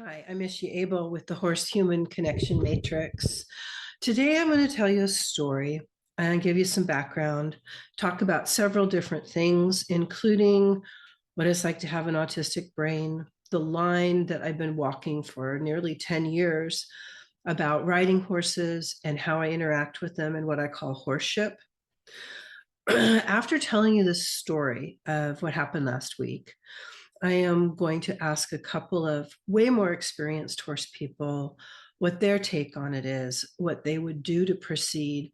Hi, I'm Ishe Abel with the Horse-Human Connection Matrix. Today I'm going to tell you a story and give you some background, talk about several different things, including what it's like to have an autistic brain, the line that I've been walking for nearly 10 years about riding horses and how I interact with them and what I call horseship. After telling you this story of what happened last week, I am going to ask a couple of way more experienced horse people what their take on it is, what they would do to proceed,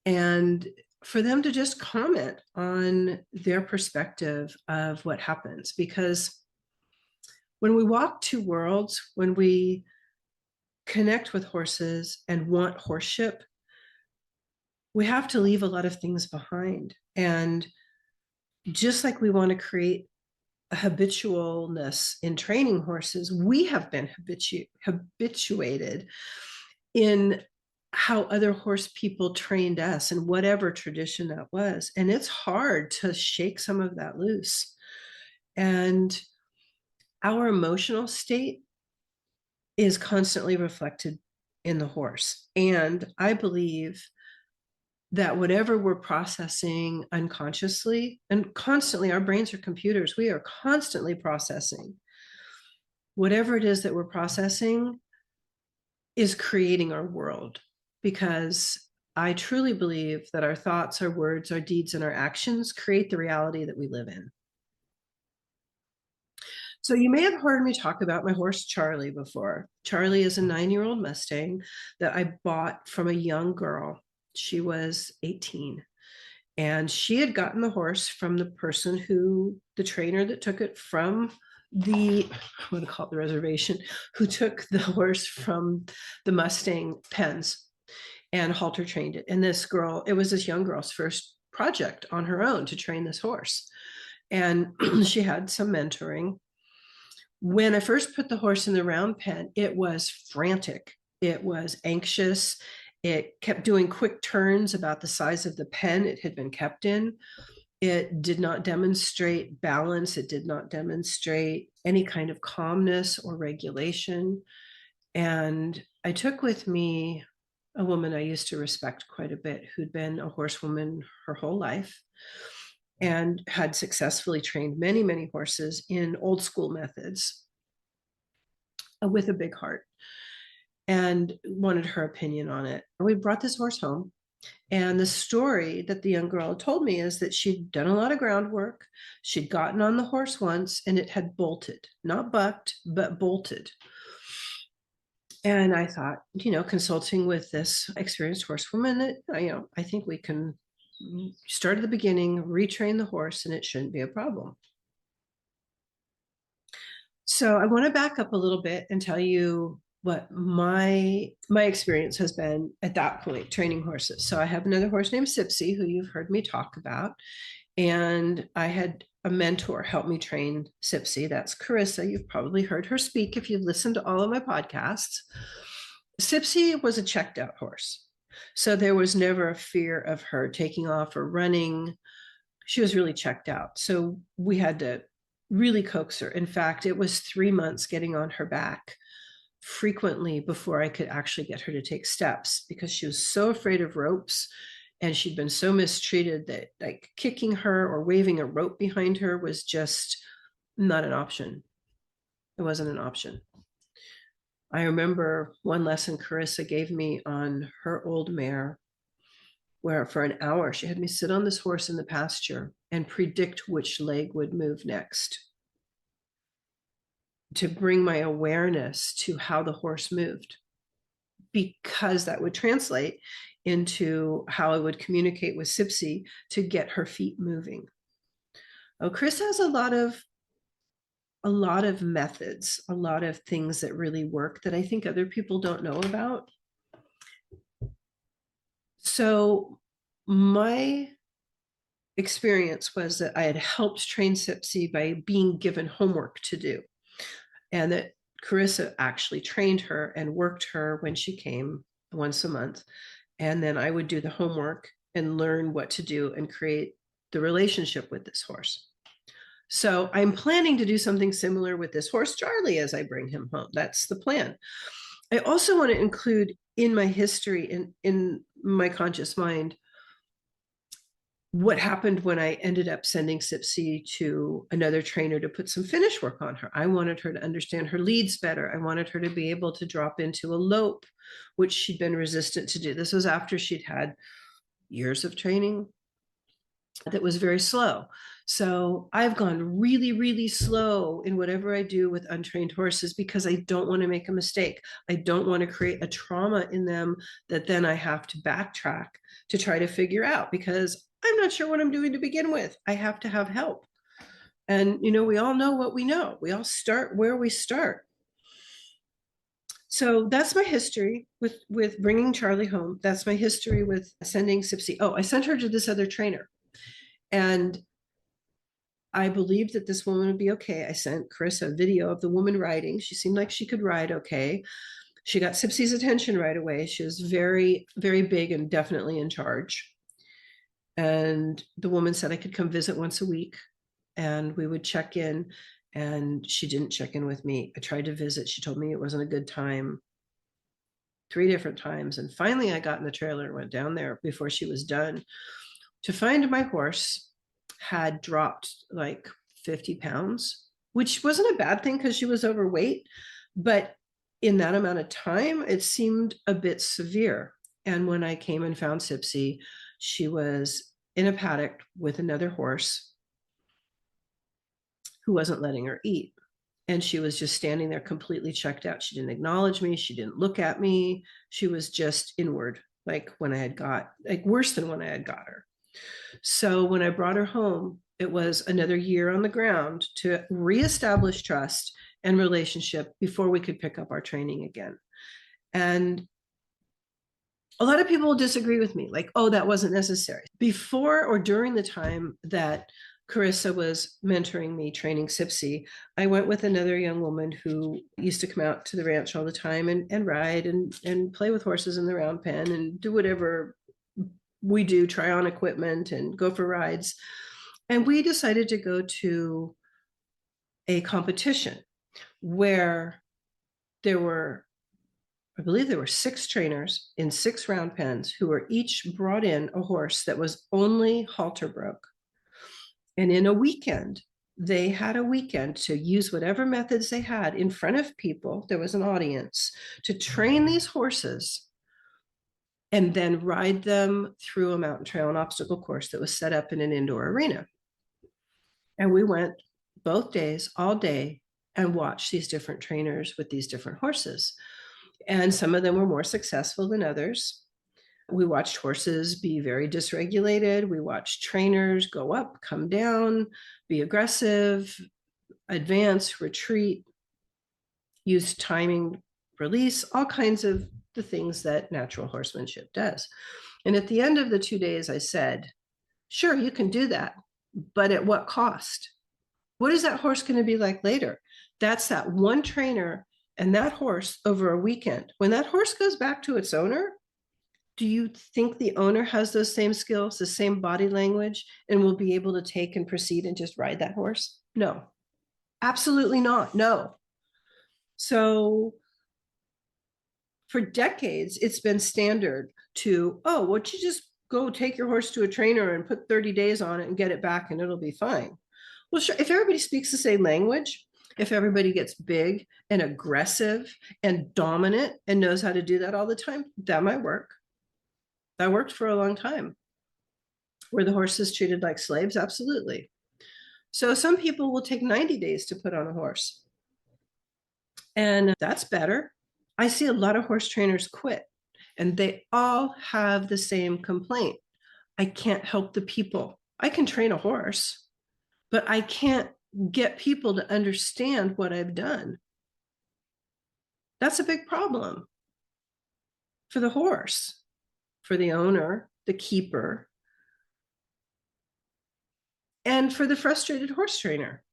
and for them to just comment on their perspective of what happens. Because when we walk two worlds, when we connect with horses and want horseship, we have to leave a lot of things behind. And just like we want to create habitualness in training horses, we have been habituated in how other horse people trained us and whatever tradition that was. And it's hard to shake some of that loose. And our emotional state is constantly reflected in the horse. And I believe that whatever we're processing unconsciously, and constantly, our brains are computers, we are constantly processing. Whatever it is that we're processing is creating our world, because I truly believe that our thoughts, our words, our deeds, and our actions create the reality that we live in. So you may have heard me talk about my horse Charlie before. Charlie is a 9-year-old Mustang that I bought from a young girl. She was 18. And she had gotten the horse from the person the trainer that took it from what do they call it, the reservation, who took the horse from the Mustang pens and halter trained it. And it was this young girl's first project on her own to train this horse. And she had some mentoring. When I first put the horse in the round pen, it was frantic. It was anxious. It kept doing quick turns about the size of the pen it had been kept in. It did not demonstrate balance. It did not demonstrate any kind of calmness or regulation. And I took with me a woman I used to respect quite a bit, who'd been a horsewoman her whole life and had successfully trained many, many horses in old school methods with a big heart, and wanted her opinion on it. We brought this horse home. And the story that the young girl told me is that she'd done a lot of groundwork. She'd gotten on the horse once and it had bolted, not bucked, but bolted. And I thought, consulting with this experienced horsewoman, that, I think we can start at the beginning, retrain the horse, and it shouldn't be a problem. So I want to back up a little bit and tell you what my experience has been at that point training horses. So I have another horse named Sipsy, who you've heard me talk about, and I had a mentor help me train Sipsy. That's Carissa. You've probably heard her speak if you've listened to all of my podcasts. Sipsy was a checked out horse, so there was never a fear of her taking off or running. She was really checked out, so we had to really coax her. In fact, it was 3 months getting on her back frequently before I could actually get her to take steps, because she was so afraid of ropes and she'd been so mistreated that like kicking her or waving a rope behind her was just not an option. It wasn't an option. I remember one lesson Carissa gave me on her old mare, where for an hour she had me sit on this horse in the pasture and predict which leg would move next, to bring my awareness to how the horse moved, because that would translate into how I would communicate with Sipsy to get her feet moving. Oh, Chris has a lot of methods, a lot of things that really work that I think other people don't know about. So my experience was that I had helped train Sipsy by being given homework to do, and that Carissa actually trained her and worked her when she came once a month. And then I would do the homework and learn what to do and create the relationship with this horse. So I'm planning to do something similar with this horse, Charlie, as I bring him home. That's the plan. I also want to include in my history, in my conscious mind, what happened when I ended up sending Sipsy to another trainer to put some finish work on her. I wanted her to understand her leads better. I wanted her to be able to drop into a lope, which she'd been resistant to do. This was after she'd had years of training that was very slow. So I've gone really, really slow in whatever I do with untrained horses because I don't want to make a mistake. I don't want to create a trauma in them that then I have to backtrack to try to figure out, because I'm not sure what I'm doing to begin with. I have to have help. And, we all know what we know. We all start where we start. So that's my history with bringing Charlie home. That's my history with sending Sipsy. Oh, I sent her to this other trainer. And I believed that this woman would be okay. I sent Chris a video of the woman riding. She seemed like she could ride okay. She got Sipsy's attention right away. She was very, very big and definitely in charge. And the woman said I could come visit once a week and we would check in. And she didn't check in with me. I tried to visit. She told me it wasn't a good time 3 different times. And finally, I got in the trailer and went down there before she was done to find my horse had dropped like 50 pounds, which wasn't a bad thing because she was overweight. But in that amount of time, it seemed a bit severe. And when I came and found Sipsy, she was in a paddock with another horse who wasn't letting her eat. And she was just standing there completely checked out. She didn't acknowledge me. She didn't look at me. She was just inward, like worse than when I had got her. So when I brought her home, it was another year on the ground to reestablish trust and relationship before we could pick up our training again. And a lot of people will disagree with me, like, oh, that wasn't necessary. Before or during the time that Carissa was mentoring me, training Sipsy, I went with another young woman who used to come out to the ranch all the time and ride and play with horses in the round pen and do whatever we do, try on equipment and go for rides. And we decided to go to a competition where I believe there were 6 trainers in 6 round pens who were each brought in a horse that was only halter broke. And in a weekend, they had a weekend to use whatever methods they had in front of people. There was an audience to train these horses and then ride them through a mountain trail and obstacle course that was set up in an indoor arena. And we went both days, all day, and watched these different trainers with these different horses. And some of them were more successful than others. We watched horses be very dysregulated. We watched trainers go up, come down, be aggressive, advance, retreat, use timing, release, all kinds of the things that natural horsemanship does. And at the end of the 2 days, I said, sure, you can do that, but at what cost? What is that horse going to be like later? That's that one trainer and that horse over a weekend. When that horse goes back to its owner, do you think the owner has those same skills, the same body language, and will be able to take and proceed and just ride that horse? No, absolutely not. No. So for decades, it's been standard to, oh, why don't you just go take your horse to a trainer and put 30 days on it and get it back and it'll be fine. Well, sure, if everybody speaks the same language, if everybody gets big and aggressive and dominant and knows how to do that all the time, that might work. That worked for a long time. Were the horses treated like slaves? Absolutely. So some people will take 90 days to put on a horse. And that's better. I see a lot of horse trainers quit, and they all have the same complaint. I can't help the people. I can train a horse, but I can't get people to understand what I've done. That's a big problem for the horse, for the owner, the keeper, and for the frustrated horse trainer.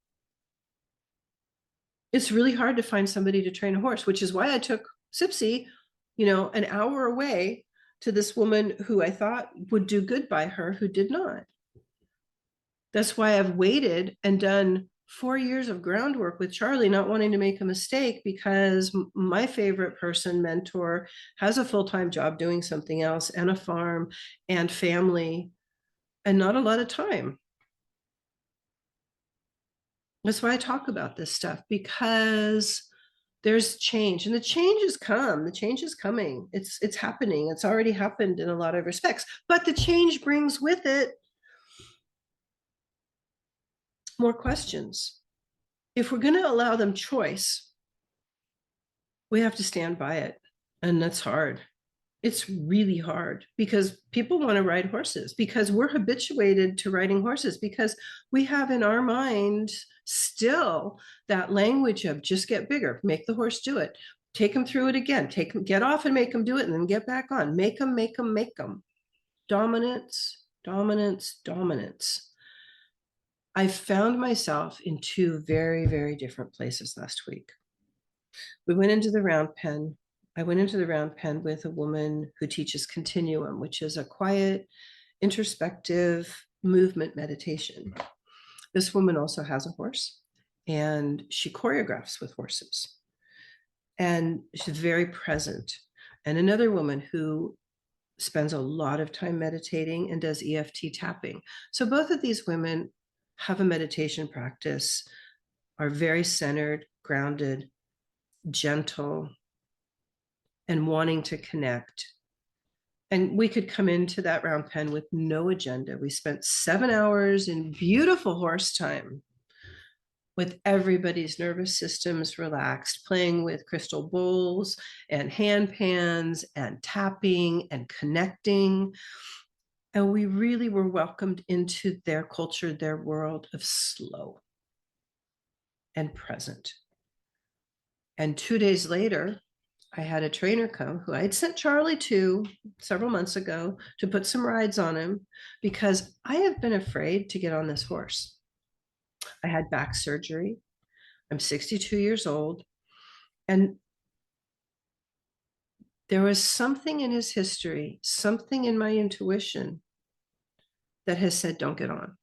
It's really hard to find somebody to train a horse, which is why I took Sipsy, an hour away to this woman who I thought would do good by her, who did not. That's why I've waited and done 4 years of groundwork with Charlie, not wanting to make a mistake, because my favorite person, mentor, has a full-time job doing something else and a farm and family and not a lot of time. That's why I talk about this stuff, because there's change, and the change has come. The change is coming. It's happening. It's already happened in a lot of respects, but the change brings with it more questions. If we're going to allow them choice, we have to stand by it. And that's hard. It's really hard, because people want to ride horses, because we're habituated to riding horses, because we have in our mind still that language of just get bigger, make the horse do it, take them through it again, take them, get off and make them do it, and then get back on, make them, make them, make them. Dominance, dominance, dominance. I found myself in two very, very different places last week. We went into the round pen. I went into the round pen with a woman who teaches continuum, which is a quiet, introspective movement meditation. This woman also has a horse, and she choreographs with horses, and she's very present. And another woman who spends a lot of time meditating and does EFT tapping. So both of these women have a meditation practice, are very centered, grounded, gentle, and wanting to connect. And we could come into that round pen with no agenda. We spent 7 hours in beautiful horse time with everybody's nervous systems relaxed, playing with crystal bowls and hand pans and tapping and connecting. And we really were welcomed into their culture, their world of slow and present. And 2 days later, I had a trainer come who I had sent Charlie to several months ago to put some rides on him, because I have been afraid to get on this horse. I had back surgery. I'm 62 years old. And there was something in his history, something in my intuition that has said, don't get on.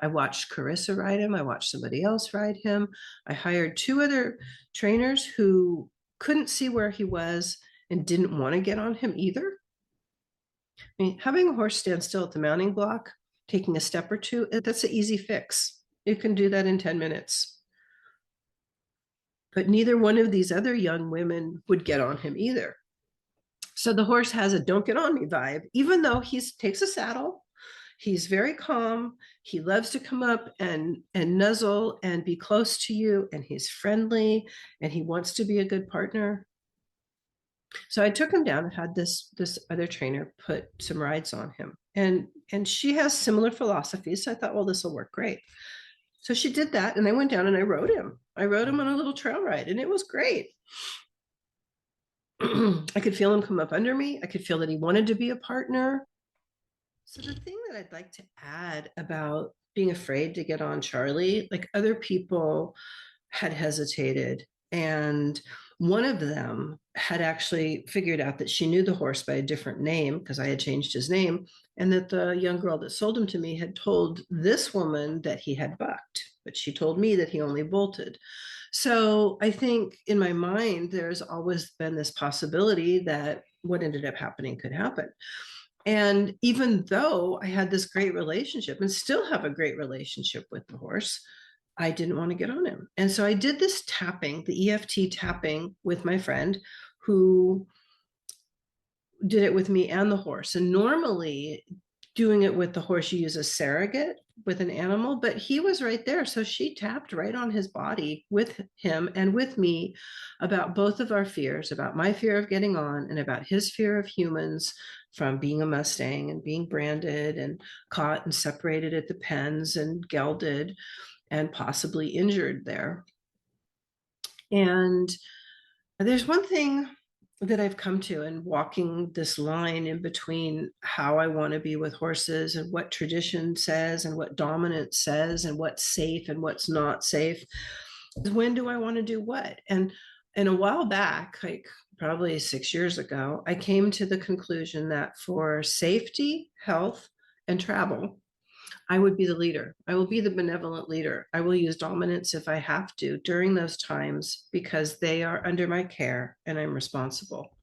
I watched Carissa ride him. I watched somebody else ride him. I hired 2 other trainers who couldn't see where he was and didn't want to get on him either. I mean, having a horse stand still at the mounting block, taking a step or two, that's an easy fix. You can do that in 10 minutes. But neither one of these other young women would get on him either. So the horse has a don't get on me vibe, even though he takes a saddle. He's very calm. He loves to come up and nuzzle and be close to you, and he's friendly, and he wants to be a good partner. So I took him down and had this other trainer put some rides on him, and she has similar philosophies. So I thought, well, this will work great. So she did that, and I went down and I rode him. I rode him on a little trail ride, and it was great. I could feel him come up under me. I could feel that he wanted to be a partner. So the thing that I'd like to add about being afraid to get on Charlie, like other people had hesitated, and one of them had actually figured out that she knew the horse by a different name, because I had changed his name, and that the young girl that sold him to me had told this woman that he had bucked, but she told me that he only bolted. So I think in my mind, there's always been this possibility that what ended up happening could happen. And even though I had this great relationship and still have a great relationship with the horse, I didn't want to get on him. And so I did this tapping, the EFT tapping, with my friend who did it with me and the horse. And normally doing it with the horse, you use a surrogate with an animal, but he was right there. So she tapped right on his body with him and with me about both of our fears, about my fear of getting on and about his fear of humans, from being a Mustang and being branded and caught and separated at the pens and gelded and possibly injured there. And there's one thing that I've come to in walking this line in between how I want to be with horses and what tradition says and what dominance says and what's safe and what's not safe. When do I want to do what? And a while back, like probably 6 years ago, I came to the conclusion that for safety, health, and travel, I would be the leader. I will be the benevolent leader. I will use dominance if I have to during those times because they are under my care and I'm responsible.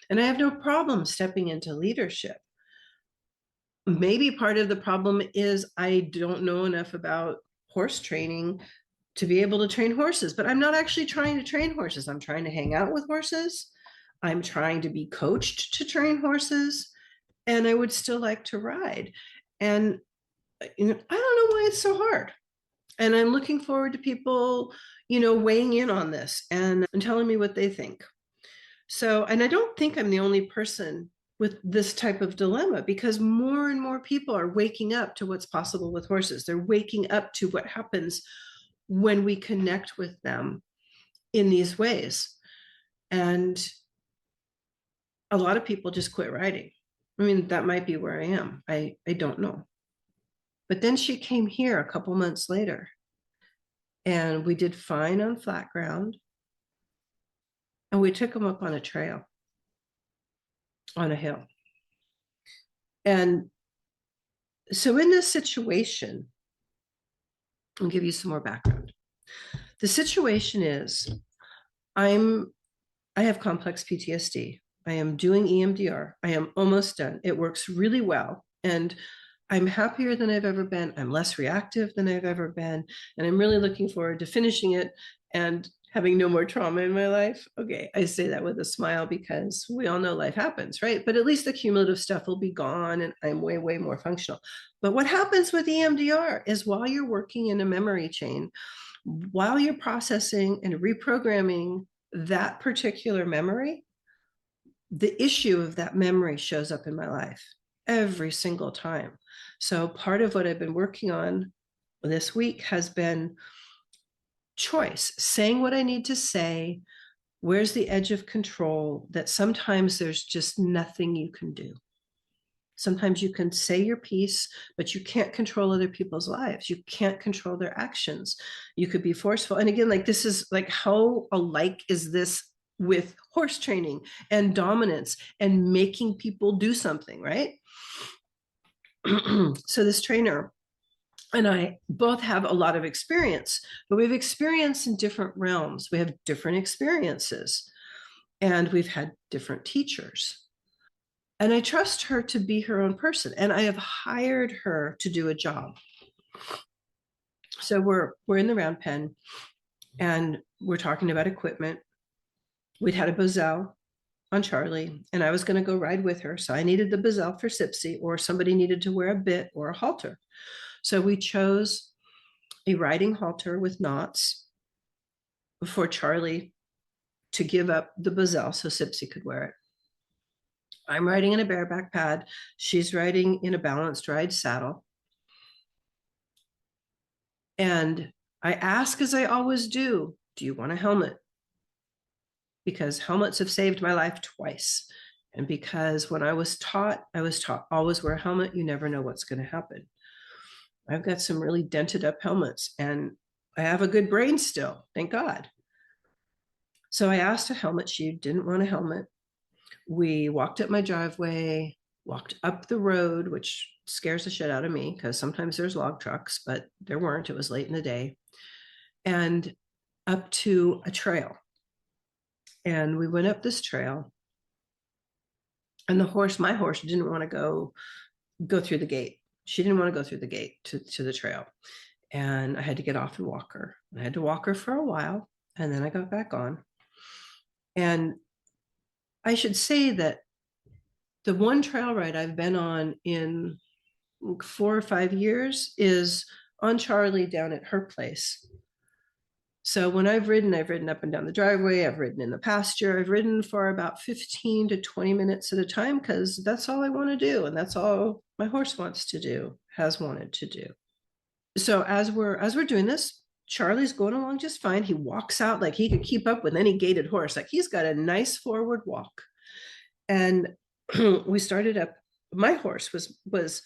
And I have no problem stepping into leadership. Maybe part of the problem is I don't know enough about horse training to be able to train horses, but I'm not actually trying to train horses. I'm trying to hang out with horses. I'm trying to be coached to train horses, and I would still like to ride. And I don't know why it's so hard. And I'm looking forward to people, weighing in on this and telling me what they think. So, and I don't think I'm the only person with this type of dilemma because more and more people are waking up to what's possible with horses. They're waking up to what happens when we connect with them in these ways. And a lot of people just quit riding. I mean, that might be where I am. I don't know. But then she came here a couple months later and we did fine on flat ground. And we took him up on a trail on a hill. And so in this situation, I'll give you some more background. The situation is I have complex PTSD. I am doing EMDR. I am almost done. It works really well. And I'm happier than I've ever been. I'm less reactive than I've ever been. And I'm really looking forward to finishing it and having no more trauma in my life. Okay, I say that with a smile because we all know life happens, right? But at least the cumulative stuff will be gone and I'm way, way more functional. But what happens with EMDR is while you're working in a memory chain, while you're processing and reprogramming that particular memory, the issue of that memory shows up in my life every single time. So part of what I've been working on this week has been choice, saying what I need to say. Where's the edge of control that sometimes there's just nothing you can do. Sometimes you can say your piece, but you can't control other people's lives. You can't control their actions. You could be forceful. And again, like this is like how alike is this with horse training and dominance and making people do something, right? So this trainer and I both have a lot of experience, but we have experience in different realms. We have different experiences and we've had different teachers. And I trust her to be her own person. And I have hired her to do a job. So we're in the round pen and we're talking about equipment. We'd had a Bozell on Charlie, and I was going to go ride with her. So I needed the Bozell for Sipsy, or somebody needed to wear a bit or a halter. So we chose a riding halter with knots for Charlie to give up the Bozell so Sipsy could wear it. I'm riding in a bareback pad. She's riding in a balanced ride saddle. And I ask, as I always do you want a helmet? Because helmets have saved my life twice. And because when I was taught always wear a helmet. You never know what's going to happen. I've got some really dented up helmets and I have a good brain still, thank God. So I asked a helmet. She didn't want a helmet. We walked up my driveway, walked up the road, which scares the shit out of me because sometimes there's log trucks, but there weren't. It was late in the day. And up to a trail. And we went up this trail. And my horse didn't want to go through the gate. She didn't want to go through the gate to the trail. And I had to get off and walk her. I had to walk her for a while. And then I got back on. And I should say that the one trail ride I've been on in 4 or 5 years is on Charlie down at her place. So when I've ridden up and down the driveway, I've ridden in the pasture, I've ridden for about 15 to 20 minutes at a time because that's all I want to do. And that's all my horse wants to do, has wanted to do. So as we're doing this, Charlie's going along just fine. He walks out like he could keep up with any gaited horse. Like he's got a nice forward walk. And we started up. My horse was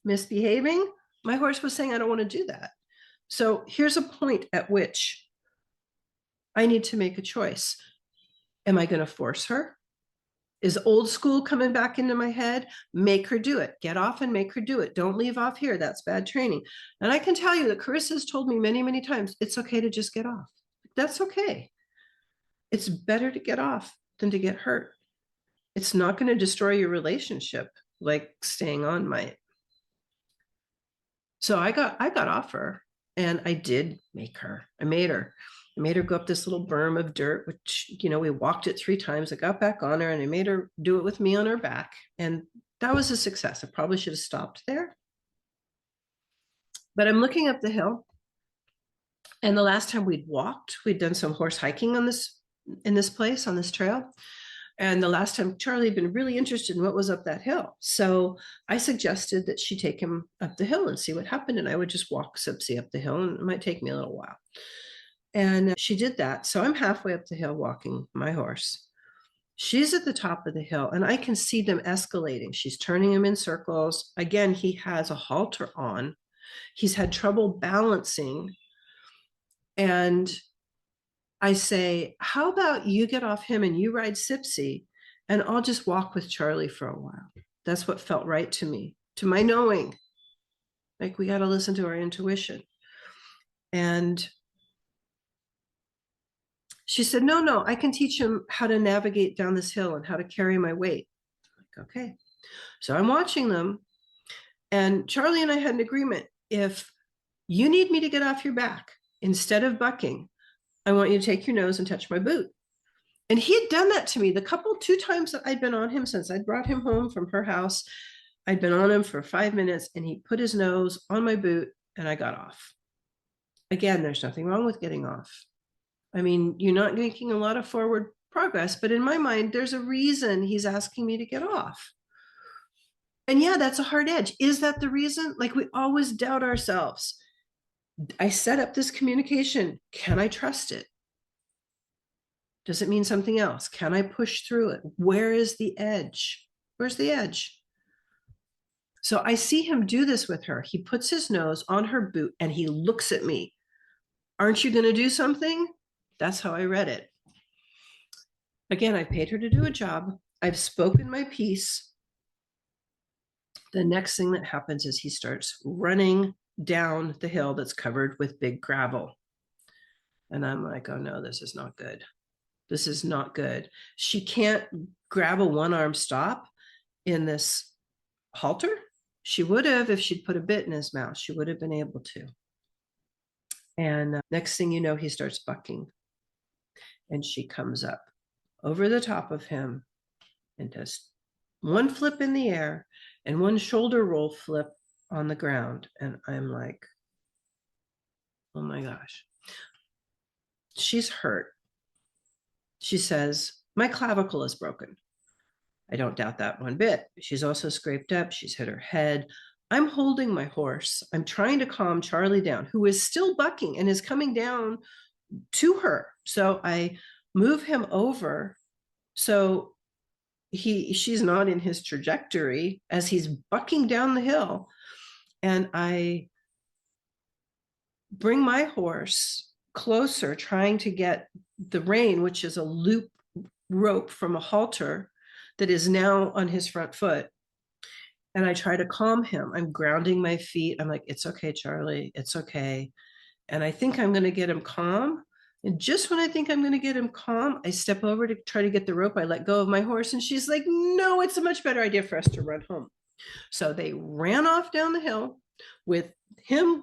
misbehaving. My horse was saying, I don't want to do that. So here's a point at which I need to make a choice. Am I going to force her? Is old school coming back into my head? Make her do it. Get off and make her do it. Don't leave off here. That's bad training. And I can tell you that Carissa's told me many, many times, it's okay to just get off. That's okay. It's better to get off than to get hurt. It's not going to destroy your relationship like staying on might. So I got off her, and I did make her. I made her go up this little berm of dirt, which, we walked it 3 times. I got back on her, and I made her do it with me on her back. And that was a success. I probably should have stopped there. But I'm looking up the hill. And the last time we'd done some horse hiking in this place, on this trail. And the last time Charlie had been really interested in what was up that hill. So I suggested that she take him up the hill and see what happened. And I would just walk Sipsy up the hill, and it might take me a little while. And she did that. So I'm halfway up the hill walking my horse. She's at the top of the hill, and I can see them escalating. She's turning him in circles. Again, he has a halter on. He's had trouble balancing. And I say, how about you get off him and you ride Sipsy, and I'll just walk with Charlie for a while. That's what felt right to me, to my knowing. Like, we got to listen to our intuition. And she said, no, I can teach him how to navigate down this hill and how to carry my weight. Like, okay. So I'm watching them, and Charlie and I had an agreement. If you need me to get off your back, instead of bucking, I want you to take your nose and touch my boot. And he had done that to me the 2 times that I'd been on him since I'd brought him home from her house. I'd been on him for 5 minutes, and he put his nose on my boot, and I got off. Again, there's nothing wrong with getting off. I mean, you're not making a lot of forward progress, but in my mind, there's a reason he's asking me to get off. And yeah, that's a hard edge. Is that the reason? Like, we always doubt ourselves. I set up this communication. Can I trust it? Does it mean something else? Can I push through it? Where is the edge? Where's the edge? So I see him do this with her. He puts his nose on her boot, and he looks at me. Aren't you going to do something? That's how I read it. Again, I paid her to do a job. I've spoken my piece. The next thing that happens is he starts running down the hill that's covered with big gravel. And I'm like, oh no, this is not good. This is not good. She can't grab a one-arm stop in this halter. She would have if she'd put a bit in his mouth. She would have been able to. And next thing you know, he starts bucking. And she comes up over the top of him and does one flip in the air and one shoulder roll flip on the ground. And I'm like, oh my gosh. She's hurt. She says, my clavicle is broken. I don't doubt that one bit. She's also scraped up. She's hit her head. I'm holding my horse. I'm trying to calm Charlie down, who is still bucking and is coming down to her. So I move him over so she's not in his trajectory as he's bucking down the hill. And I bring my horse closer, trying to get the rein, which is a loop rope from a halter that is now on his front foot. And I try to calm him. I'm grounding my feet. I'm like, it's okay, Charlie. It's okay. And I think I'm going to get him calm. And just when I think I'm going to get him calm, I step over to try to get the rope. I let go of my horse, and she's like, no, it's a much better idea for us to run home. So they ran off down the hill with him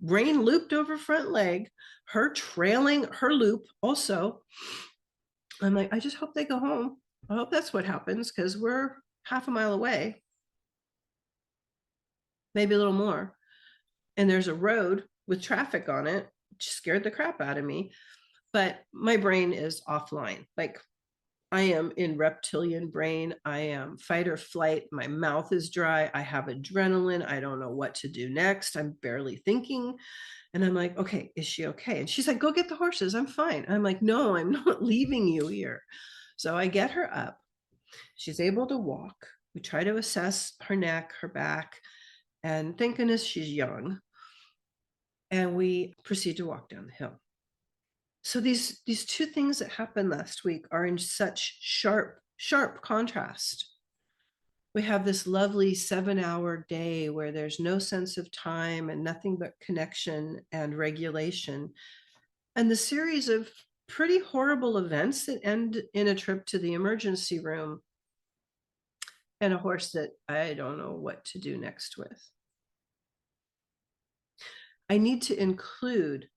rein looped over front leg, her trailing her loop also. I'm like, I just hope they go home. I hope that's what happens, because we're half a mile away, maybe a little more. And there's a road with traffic on it, which scared the crap out of me. But my brain is offline. Like, I am in reptilian brain. I am fight or flight. My mouth is dry. I have adrenaline. I don't know what to do next. I'm barely thinking. And I'm like, okay, is she okay? And she's like, go get the horses. I'm fine. I'm like, no, I'm not leaving you here. So I get her up. She's able to walk. We try to assess her neck, her back, and thank goodness she's young. And we proceed to walk down the hill. So these 2 things that happened last week are in such sharp sharp contrast. We have this lovely 7-hour day where there's no sense of time and nothing but connection and regulation. And the series of pretty horrible events that end in a trip to the emergency room and a horse that I don't know what to do next with. I need to include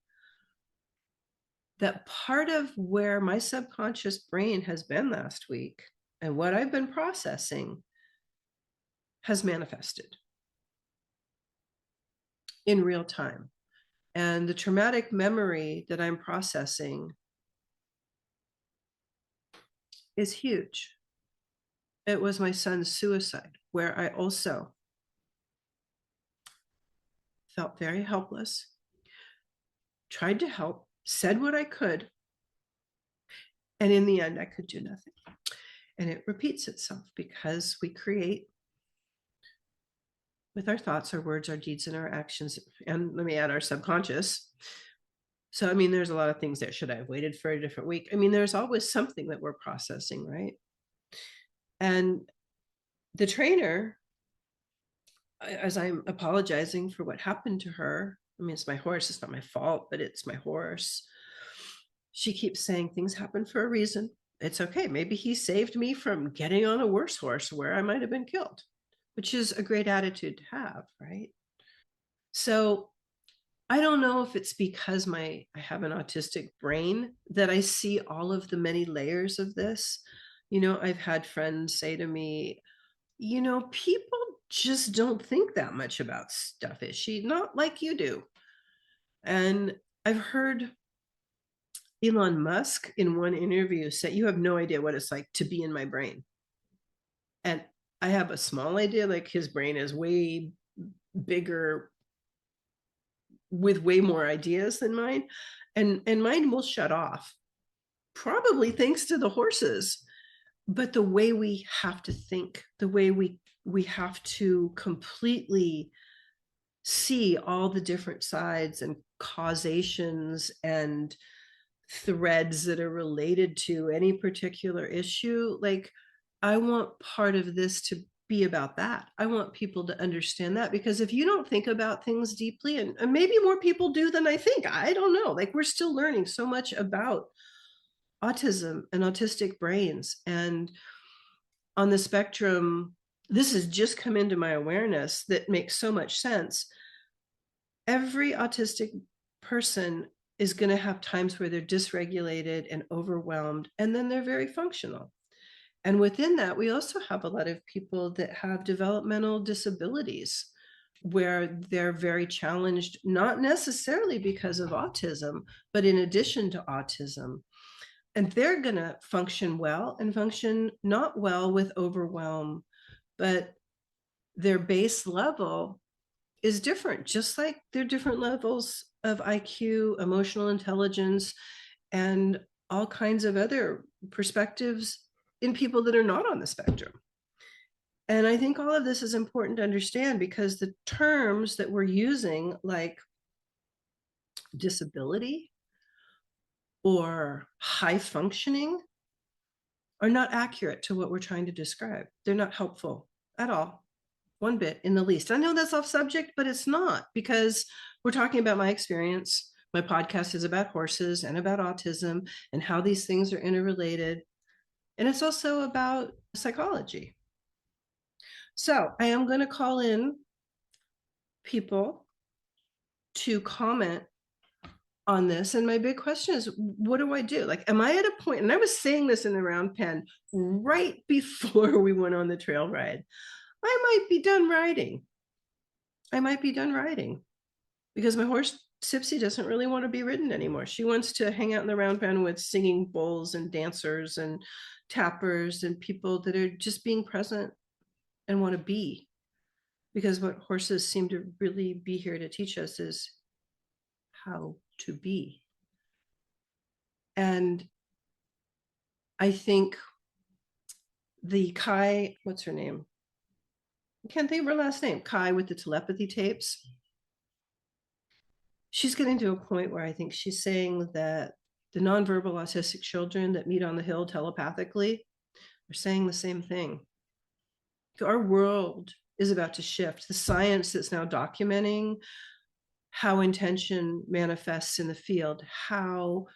that part of where my subconscious brain has been last week and what I've been processing has manifested in real time. And the traumatic memory that I'm processing is huge. It was my son's suicide, where I also felt very helpless, tried to help, said what I could, and in the end, I could do nothing. And it repeats itself because we create with our thoughts, our words, our deeds, and our actions. And let me add our subconscious. So, I mean, there's a lot of things there. Should I have waited for a different week? I mean, there's always something that we're processing, right? And the trainer, as I'm apologizing for what happened to her, I mean, it's my horse, it's not my fault, but it's my horse. She keeps saying things happen for a reason. It's okay. Maybe he saved me from getting on a worse horse where I might have been killed, which is a great attitude to have, right? So I don't know if it's because I have an autistic brain that I see all of the many layers of this. You know, I've had friends say to me, you know, people just don't think that much about stuff. Is she not like you do? And I've heard Elon Musk in one interview say, you have no idea what it's like to be in my brain. And I have a small idea, like his brain is way bigger with way more ideas than mine. And mine will shut off, probably thanks to the horses. But the way we have to think, the way we have to completely see all the different sides and causations and threads that are related to any particular issue. Like, I want part of this to be about that. I want people to understand that, because if you don't think about things deeply, and maybe more people do than I think, I don't know, like, we're still learning so much about autism and autistic brains. And on the spectrum, this has just come into my awareness that makes so much sense. Every autistic person is going to have times where they're dysregulated and overwhelmed, and then they're very functional. And within that, we also have a lot of people that have developmental disabilities where they're very challenged, not necessarily because of autism, but in addition to autism. And they're going to function well and function not well with overwhelm, but their base level is different, just like there are different levels of IQ, emotional intelligence, and all kinds of other perspectives in people that are not on the spectrum. And I think all of this is important to understand, because the terms that we're using, like disability or high functioning, are not accurate to what we're trying to describe. They're not helpful at all, one bit in the least. I know that's off subject, but it's not, because we're talking about my experience. My podcast is about horses and about autism and how these things are interrelated. And it's also about psychology. So I am going to call in people to comment on this. And my big question is, what do I do? Like, am I at a point, and I was saying this in the round pen right before we went on the trail ride, I might be done riding. I might be done riding because my horse Sipsy doesn't really want to be ridden anymore. She wants to hang out in the round pen with singing bulls and dancers and tappers and people that are just being present and want to be. Because what horses seem to really be here to teach us is how to be. And I think the Kai, what's her name? I can't think of her last name. Kai with the telepathy tapes. She's getting to a point where I think she's saying that the nonverbal autistic children that meet on the hill telepathically, They're saying the same thing. Our world is about to shift. The science that's now documenting how intention manifests in the field, how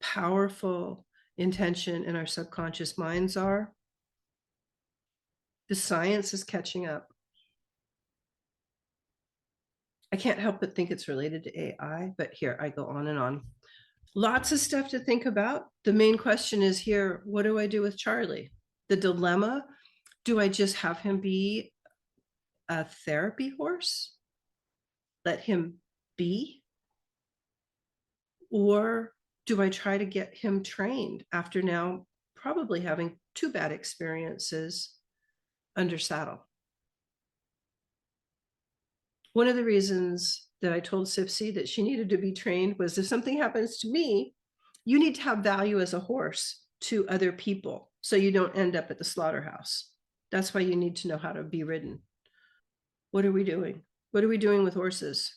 powerful intention in our subconscious minds are. The science is catching up. I can't help but think it's related to AI, but here I go on and on. Lots of stuff to think about. The main question is here, what do I do with Charlie? The dilemma, do I just have him be a therapy horse? Let him be? Or do I try to get him trained after now probably having 2 bad experiences under saddle? One of the reasons that I told Sipsy that she needed to be trained was if something happens to me, you need to have value as a horse to other people so you don't end up at the slaughterhouse. That's why you need to know how to be ridden. What are we doing? What are we doing with horses?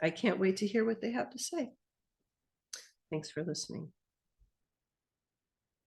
I can't wait to hear what they have to say. Thanks for listening.